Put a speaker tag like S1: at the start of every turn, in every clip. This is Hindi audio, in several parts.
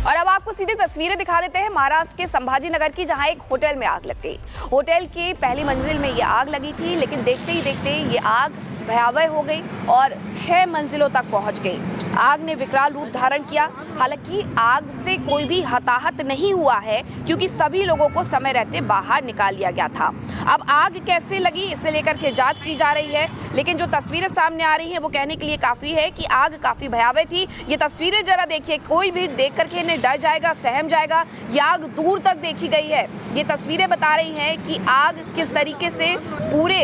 S1: और अब आपको सीधी तस्वीरें दिखा देते हैं महाराष्ट्र के संभाजी नगर की, जहां एक होटल में आग लग गई। होटल की पहली मंजिल में ये आग लगी थी, लेकिन देखते ही देखते ये आग भयावह हो गई और 6 मंजिलों तक पहुंच गई। आग ने विकराल रूप धारण किया। हालांकि आग से कोई भी हताहत नहीं हुआ है, क्योंकि सभी लोगों को समय रहते बाहर निकाल लिया गया था। अब आग कैसे लगी, इसे लेकर के जांच की जा रही है, लेकिन जो तस्वीरें सामने आ रही हैं वो कहने के लिए काफ़ी है कि आग काफ़ी भयावह थी। ये तस्वीरें जरा देखिए, कोई भी देख करके इन्हें डर जाएगा, सहम जाएगा। ये आग दूर तक देखी गई है। ये तस्वीरें बता रही हैं कि आग किस तरीके से पूरे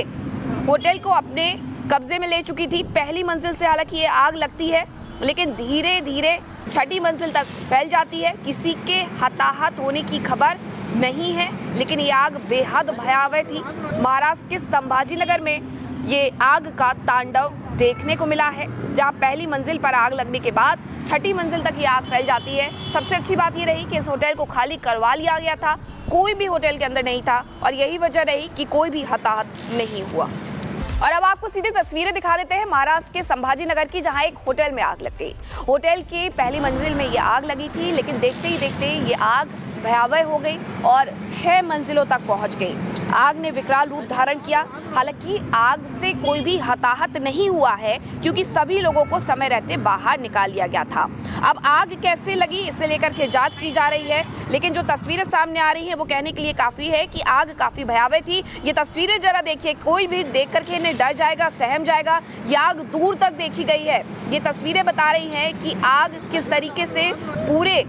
S1: होटल को अपने कब्जे में ले चुकी थी। पहली मंजिल से हालांकि ये आग लगती है, लेकिन धीरे धीरे छठी मंजिल तक फैल जाती है। किसी के हताहत होने की खबर नहीं है, लेकिन ये आग बेहद भयावह थी। महाराष्ट्र के संभाजी नगर में ये आग का तांडव देखने को मिला है, जहां पहली मंजिल पर आग लगने के बाद छठी मंजिल तक ये आग फैल जाती है। सबसे अच्छी बात ये रही कि इस होटल को खाली करवा लिया गया था, कोई भी होटल के अंदर नहीं था, और यही वजह रही कि कोई भी हताहत नहीं हुआ। और अब आपको सीधी तस्वीरें दिखा देते हैं महाराष्ट्र के संभाजी नगर की, जहां एक होटल में आग लग गई। होटल की पहली मंजिल में ये आग लगी थी, लेकिन देखते ही देखते ये आग भयावह हो गई और 6 मंजिलों तक पहुंच गई। आग ने विकराल रूप धारण किया। हालांकि आग से कोई भी हताहत नहीं हुआ है, क्योंकि सभी लोगों को समय रहते बाहर निकाल लिया गया था। अब आग कैसे लगी, इसे लेकर के जांच की जा रही है, लेकिन जो तस्वीरें सामने आ रही हैं वो कहने के लिए काफ़ी है कि आग काफ़ी भयावह थी। ये तस्वीरें जरा देखिए, कोई भी देख करके इन्हें डर जाएगा, सहम जाएगा। ये आग दूर तक देखी गई है। ये तस्वीरें बता रही हैं कि आग किस तरीके से पूरे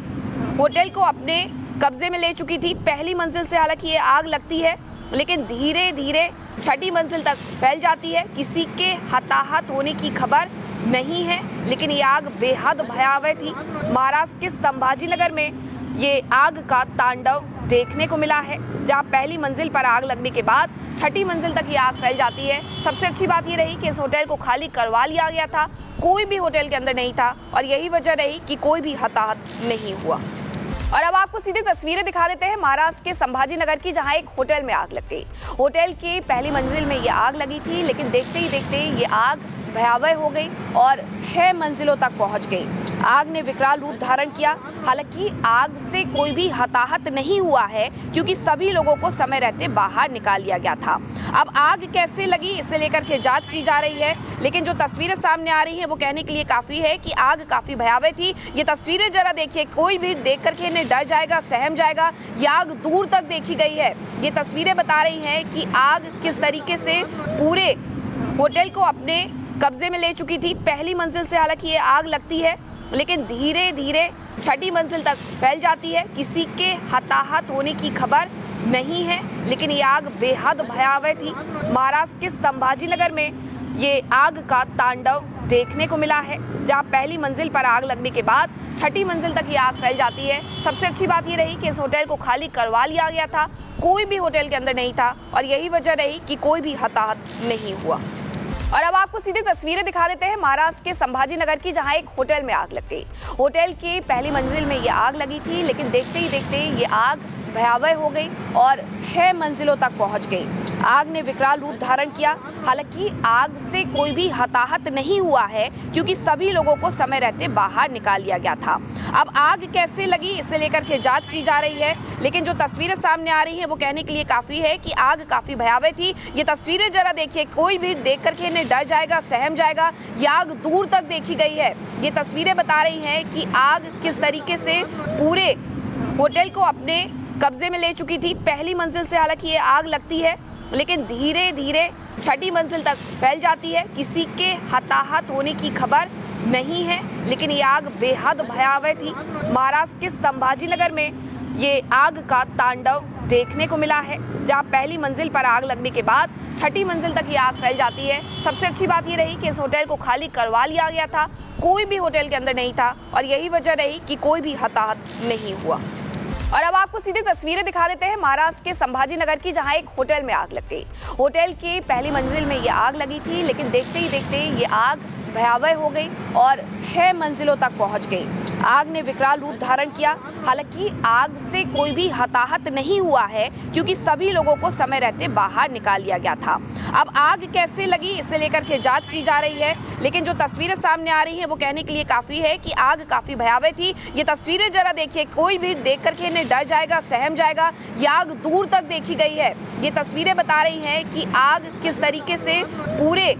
S1: होटल को अपने कब्जे में ले चुकी थी। पहली मंजिल से हालांकि ये आग लगती है, लेकिन धीरे धीरे छठी मंजिल तक फैल जाती है। किसी के हताहत होने की खबर नहीं है, लेकिन ये आग बेहद भयावह थी। महाराष्ट्र के संभाजी नगर में ये आग का तांडव देखने को मिला है, जहां पहली मंजिल पर आग लगने के बाद छठी मंजिल तक ये आग फैल जाती है। सबसे अच्छी बात ये रही कि इस होटल को खाली करवा लिया गया था, कोई भी होटल के अंदर नहीं था, और यही वजह रही कि कोई भी हताहत नहीं हुआ। और अब आपको सीधी तस्वीरें दिखा देते हैं महाराष्ट्र के संभाजी नगर की, जहां एक होटल में आग लग गई। होटल की पहली मंजिल में ये आग लगी थी, लेकिन देखते ही देखते ये आग भयावह हो गई और 6 मंजिलों तक पहुंच गई। आग ने विकराल रूप धारण किया। हालांकि आग से कोई भी हताहत नहीं हुआ है, क्योंकि सभी लोगों को समय रहते बाहर निकाल लिया गया था। अब आग कैसे लगी, इसे लेकर के जांच की जा रही है, लेकिन जो तस्वीरें सामने आ रही हैं वो कहने के लिए काफ़ी है कि आग काफ़ी भयावह थी। ये तस्वीरें जरा देखिए, कोई भी देख करके इन्हें डर जाएगा, सहम जाएगा। ये आग दूर तक देखी गई है। ये तस्वीरें बता रही हैं कि आग किस तरीके से पूरे होटल को अपने कब्जे में ले चुकी थी। पहली मंजिल से हालांकि ये आग लगती है, लेकिन धीरे धीरे छठी मंजिल तक फैल जाती है। किसी के हताहत होने की खबर नहीं है, लेकिन ये आग बेहद भयावह थी। महाराष्ट्र के संभाजी नगर में ये आग का तांडव देखने को मिला है, जहां पहली मंजिल पर आग लगने के बाद छठी मंजिल तक ये आग फैल जाती है। सबसे अच्छी बात ये रही कि इस होटल को खाली करवा लिया गया था, कोई भी होटल के अंदर नहीं था, और यही वजह रही कि कोई भी हताहत नहीं हुआ। और अब आपको सीधी तस्वीरें दिखा देते हैं महाराष्ट्र के संभाजी नगर की, जहां एक होटल में आग लग गई। होटल की पहली मंजिल में ये आग लगी थी, लेकिन देखते ही देखते ये आग भयावह हो गई और 6 मंजिलों तक पहुंच गई। आग ने विकराल रूप धारण किया। हालांकि आग से कोई भी हताहत नहीं हुआ है, क्योंकि सभी लोगों को समय रहते बाहर निकाल लिया गया था। अब आग कैसे लगी, इसे लेकर के जांच की जा रही है, लेकिन जो तस्वीरें सामने आ रही हैं वो कहने के लिए काफ़ी है कि आग काफ़ी भयावह थी। ये तस्वीरें जरा देखिए, कोई भी देख करके इन्हें डर जाएगा, सहम जाएगा। ये आग दूर तक देखी गई है। ये तस्वीरें बता रही हैं कि आग किस तरीके से पूरे होटल को अपने कब्जे में ले चुकी थी। पहली मंजिल से हालांकि ये आग लगती है, लेकिन धीरे धीरे छठी मंजिल तक फैल जाती है। किसी के हताहत होने की खबर नहीं है, लेकिन ये आग बेहद भयावह थी। महाराष्ट्र के संभाजी नगर में ये आग का तांडव देखने को मिला है, जहां पहली मंजिल पर आग लगने के बाद छठी मंजिल तक ये आग फैल जाती है। सबसे अच्छी बात ये रही कि इस होटल को खाली करवा लिया गया था, कोई भी होटल के अंदर नहीं था, और यही वजह रही कि कोई भी हताहत नहीं हुआ। और अब आपको सीधी तस्वीरें दिखा देते हैं महाराष्ट्र के संभाजी नगर की, जहां एक होटल में आग लग गई। होटल की पहली मंजिल में ये आग लगी थी, लेकिन देखते ही देखते ये आग भयावह हो गई और 6 मंजिलों तक पहुंच गई। आग ने विकराल रूप धारण किया। हालांकि आग से कोई भी हताहत नहीं हुआ है क्योंकि सभी लोगों को समय रहते बाहर निकाल लिया गया था। अब आग कैसे लगी इसे लेकर के जांच की जा रही है, लेकिन जो तस्वीरें सामने आ रही हैं वो कहने के लिए काफ़ी है कि आग काफ़ी भयावह थी। ये तस्वीरें जरा देखिए, कोई भी देख करके इन्हें डर जाएगा, सहम जाएगा। ये आग दूर तक देखी गई है। ये तस्वीरें बता रही हैं कि आग किस तरीके से पूरे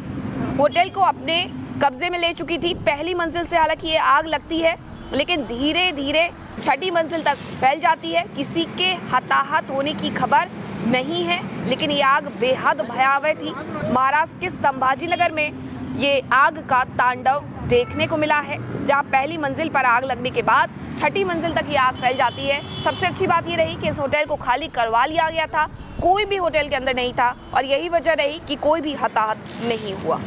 S1: होटल को अपने कब्जे में ले चुकी थी। पहली मंजिल से हालांकि ये आग लगती है, लेकिन धीरे धीरे छठी मंजिल तक फैल जाती है। किसी के हताहत होने की खबर नहीं है, लेकिन ये आग बेहद भयावह थी। महाराष्ट्र के संभाजी नगर में ये आग का तांडव देखने को मिला है, जहां पहली मंजिल पर आग लगने के बाद छठी मंजिल तक ये आग फैल जाती है। सबसे अच्छी बात ये रही कि इस होटल को खाली करवा लिया गया था, कोई भी होटल के अंदर नहीं था और यही वजह रही कि कोई भी हताहत नहीं हुआ।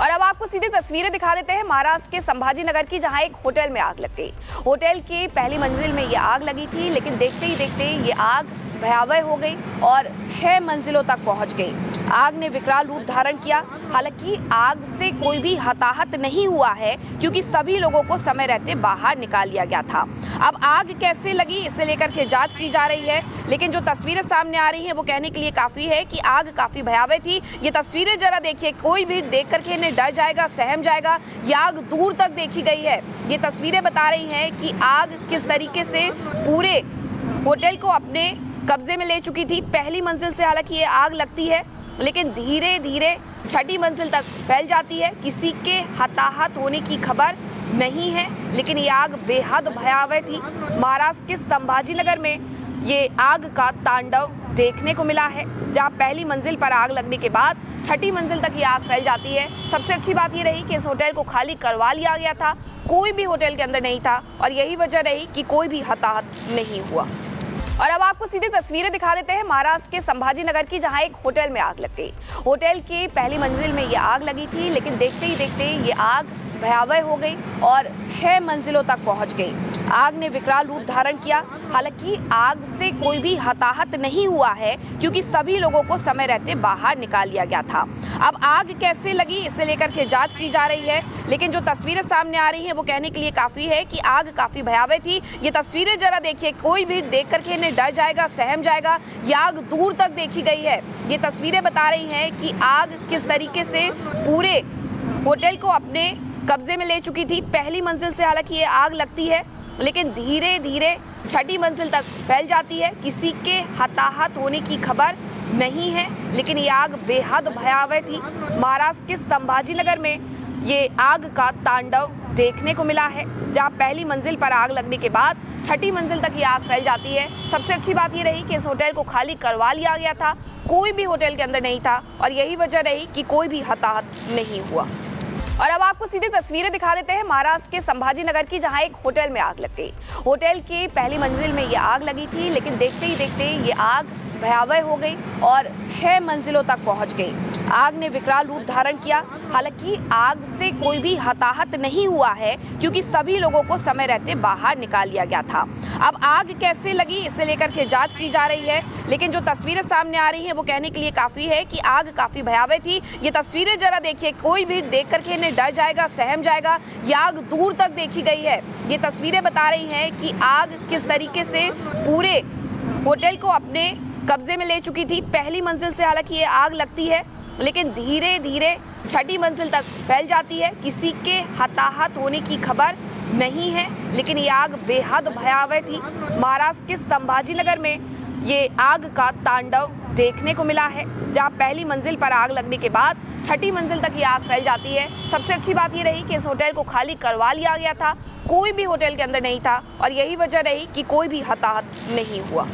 S1: और अब आपको सीधी तस्वीरें दिखा देते हैं महाराष्ट्र के संभाजी नगर की, जहां एक होटल में आग लग गई। होटल की पहली मंजिल में ये आग लगी थी, लेकिन देखते ही देखते ये आग भयावह हो गई और 6 मंजिलों तक पहुंच गई। आग ने विकराल रूप धारण किया। हालांकि आग से कोई भी हताहत नहीं हुआ है क्योंकि सभी लोगों को समय रहते बाहर निकाल लिया गया था। अब आग कैसे लगी इसे लेकर के जांच की जा रही है, लेकिन जो तस्वीरें सामने आ रही हैं वो कहने के लिए काफ़ी है कि आग काफ़ी भयावह थी। ये तस्वीरें जरा देखिए, कोई भी देख करके इन्हें डर जाएगा, सहम जाएगा। ये आग दूर तक देखी गई है। ये तस्वीरें बता रही हैं कि आग किस तरीके से पूरे होटल को अपने कब्जे में ले चुकी थी। पहली मंजिल से हालांकि ये आग लगती है, लेकिन धीरे धीरे छठी मंजिल तक फैल जाती है। किसी के हताहत होने की खबर नहीं है, लेकिन ये आग बेहद भयावह थी। महाराष्ट्र के संभाजी नगर में ये आग का तांडव देखने को मिला है, जहां पहली मंजिल पर आग लगने के बाद छठी मंजिल तक ये आग फैल जाती है। सबसे अच्छी बात ये रही कि इस होटल को खाली करवा लिया गया था, कोई भी होटल के अंदर नहीं था और यही वजह रही कि कोई भी हताहत नहीं हुआ। और अब आपको सीधी तस्वीरें दिखा देते हैं महाराष्ट्र के संभाजी नगर की, जहां एक होटल में आग लग गई। होटल की पहली मंजिल में ये आग लगी थी, लेकिन देखते ही देखते ये आग भयावह हो गई और 6 मंजिलों तक पहुंच गई। आग ने विकराल रूप धारण किया। हालांकि आग से कोई भी हताहत नहीं हुआ है क्योंकि सभी लोगों को समय रहते बाहर निकाल लिया गया था। अब आग कैसे लगी इसे लेकर के जांच की जा रही है, लेकिन जो तस्वीरें सामने आ रही हैं वो कहने के लिए काफ़ी है कि आग काफ़ी भयावह थी। ये तस्वीरें जरा देखिए, कोई भी देख करके इन्हें डर जाएगा, सहम जाएगा। ये आग दूर तक देखी गई है। ये तस्वीरें बता रही हैं कि आग किस तरीके से पूरे होटल को अपने कब्जे में ले चुकी थी। पहली मंजिल से हालांकि ये आग लगती है, लेकिन धीरे धीरे छठी मंजिल तक फैल जाती है। किसी के हताहत होने की खबर नहीं है, लेकिन ये आग बेहद भयावह थी। महाराष्ट्र के संभाजी नगर में ये आग का तांडव देखने को मिला है, जहां पहली मंजिल पर आग लगने के बाद छठी मंजिल तक ये आग फैल जाती है। सबसे अच्छी बात ये रही कि इस होटल को खाली करवा लिया गया था, कोई भी होटल के अंदर नहीं था और यही वजह रही कि कोई भी हताहत नहीं हुआ। और अब आपको सीधी तस्वीरें दिखा देते हैं महाराष्ट्र के संभाजी नगर की, जहां एक होटल में आग लग गई। होटल की पहली मंजिल में ये आग लगी थी, लेकिन देखते ही देखते ये आग भयावह हो गई और 6 मंजिलों तक पहुंच गई। आग ने विकराल रूप धारण किया। हालांकि आग से कोई भी हताहत नहीं हुआ है क्योंकि सभी लोगों को समय रहते बाहर निकाल लिया गया था। अब आग कैसे लगी इसे लेकर के जांच की जा रही है, लेकिन जो तस्वीरें सामने आ रही हैं वो कहने के लिए काफ़ी है कि आग काफ़ी भयावह थी। ये तस्वीरें जरा देखिए, कोई भी देख करके इन्हें डर जाएगा, सहम जाएगा। ये आग दूर तक देखी गई है। ये तस्वीरें बता रही हैं कि आग किस तरीके से पूरे होटल को अपने कब्जे में ले चुकी थी। पहली मंजिल से हालांकि ये आग लगती है, लेकिन धीरे धीरे छठी मंजिल तक फैल जाती है। किसी के हताहत होने की खबर नहीं है, लेकिन ये आग बेहद भयावह थी। महाराष्ट्र के संभाजी नगर में ये आग का तांडव देखने को मिला है, जहां पहली मंजिल पर आग लगने के बाद छठी मंजिल तक ये आग फैल जाती है। सबसे अच्छी बात ये रही कि इस होटल को खाली करवा लिया गया था, कोई भी होटल के अंदर नहीं था और यही वजह रही कि कोई भी हताहत नहीं हुआ।